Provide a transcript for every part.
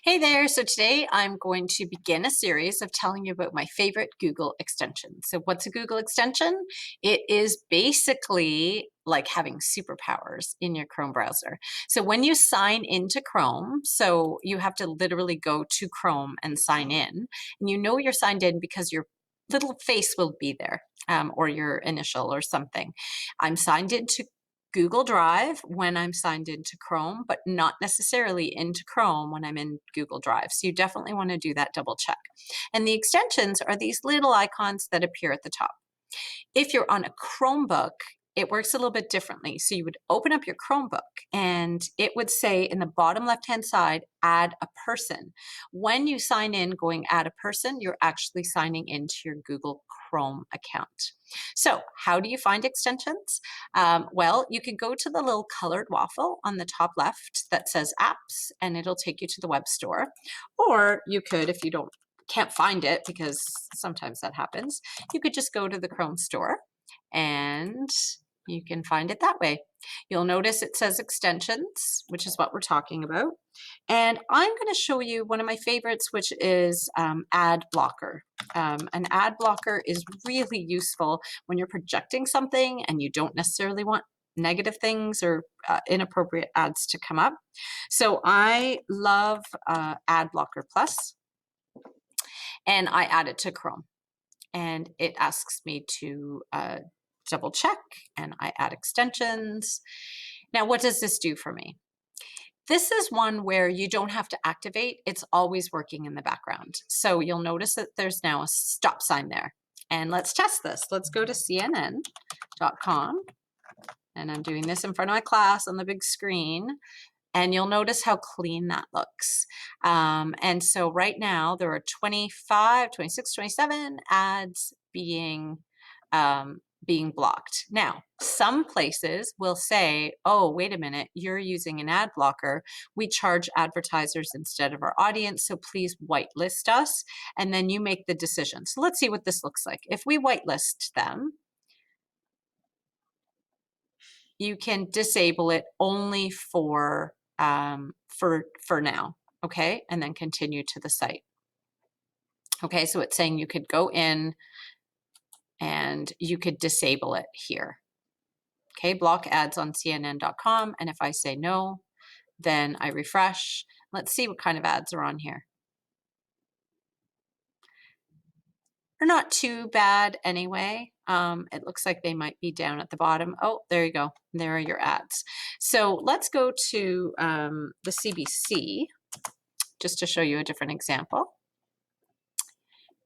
Hey there. So today I'm going to begin a series of telling you about my favorite Google extensions. So what's a Google extension? It is basically like having superpowers in your Chrome browser. So when you sign into Chrome, so you have to literally go to Chrome and sign in, and you know you're signed in because your little face will be there, or your initial or something. I'm signed into Google Drive when I'm signed into Chrome, but not necessarily into Chrome when I'm in Google Drive. So you definitely want to do that double check. And the extensions are these little icons that appear at the top. If you're on a Chromebook, it works a little bit differently. So you would open up your Chromebook and it would say in the bottom left-hand side, add a person. When you sign in going add a person, you're actually signing into your Google Chrome account. So how do you find extensions? Well, you can go to the little colored waffle on the top left that says apps, and it'll take you to the web store. Or you could, if you can't find it, because sometimes that happens, you could just go to the Chrome store and you can find it that way. You'll notice it says extensions, which is what we're talking about. And I'm going to show you one of my favorites, which is ad blocker. An ad blocker is really useful when you're projecting something and you don't necessarily want negative things or inappropriate ads to come up. So I love Ad Blocker Plus, and I add it to Chrome. And it asks me to double check, and I add extensions. Now, what does this do for me? This is one where you don't have to activate. It's always working in the background. So you'll notice that there's now a stop sign there. And let's test this. Let's go to CNN.com. And I'm doing this in front of my class on the big screen. And you'll notice how clean that looks. And so right now there are 25, 26, 27 ads being blocked. Now, some places will say, oh, wait a minute, you're using an ad blocker. We charge advertisers instead of our audience, so please whitelist us. And then you make the decision. So let's see what this looks like. If we whitelist them, you can disable it only for now, okay? And then continue to the site. Okay, so it's saying you could go in and you could disable it here. Okay, block ads on CNN.com. And if I say no, then I refresh. Let's see what kind of ads are on here. They're not too bad anyway. It looks like they might be down at the bottom. Oh, there you go. There are your ads. So let's go to the CBC just to show you a different example.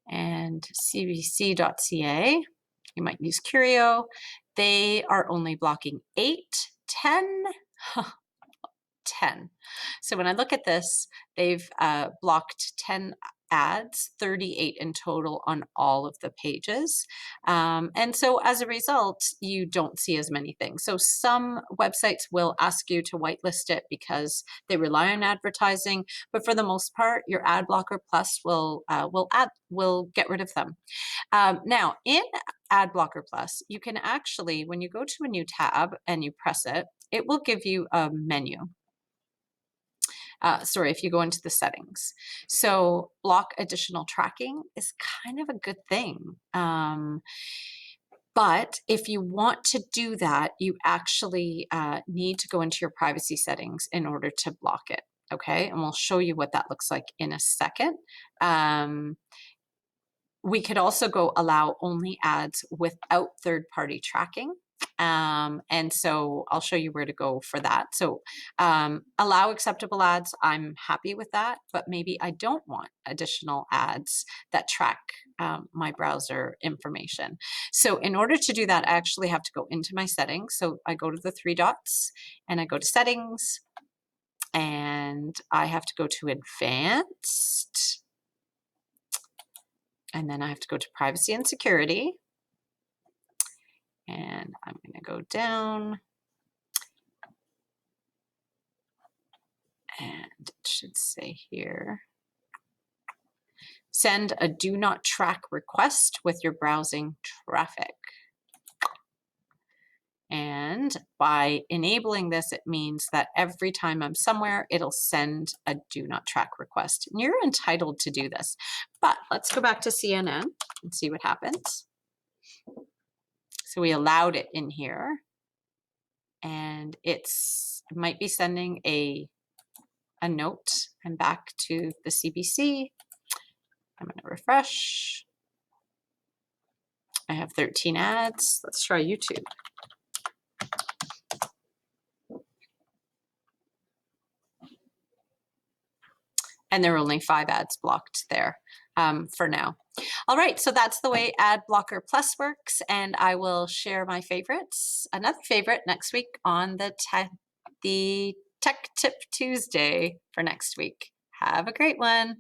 And cbc.ca, you might use Curio. They are only blocking 8, 10, 10. So when I look at this, they've blocked 10 ads, 38 in total on all of the pages. And so as a result, you don't see as many things. So some websites will ask you to whitelist it because they rely on advertising, but for the most part, your Ad Blocker Plus will get rid of them. Now, in Ad Blocker Plus, you can actually, when you go to a new tab and you press it, it will give you a menu. Sorry, if you go into the settings. So block additional tracking is kind of a good thing. But if you want to do that, you actually need to go into your privacy settings in order to block it. Okay, and we'll show you what that looks like in a second. We could also go allow only ads without third-party tracking. And so I'll show you where to go for that. So allow acceptable ads, I'm happy with that, but maybe I don't want additional ads that track my browser information. So in order to do that, I actually have to go into my settings. So I go to the 3 dots and I go to settings, and I have to go to advanced, and then I have to go to privacy and security. And I'm going to go down, and it should say here, send a do not track request with your browsing traffic. And by enabling this, it means that every time I'm somewhere, it'll send a do not track request. And you're entitled to do this. But let's go back to CNN and see what happens. So we allowed it in here. And it might be sending a note. I'm back to the CBC. I'm going to refresh. I have 13 ads. Let's try YouTube. And there are only 5 ads blocked there for now. All right, so that's the way Ad Blocker Plus works, and I will share my favorites, another favorite next week on the Tech Tip Tuesday for next week. Have a great one.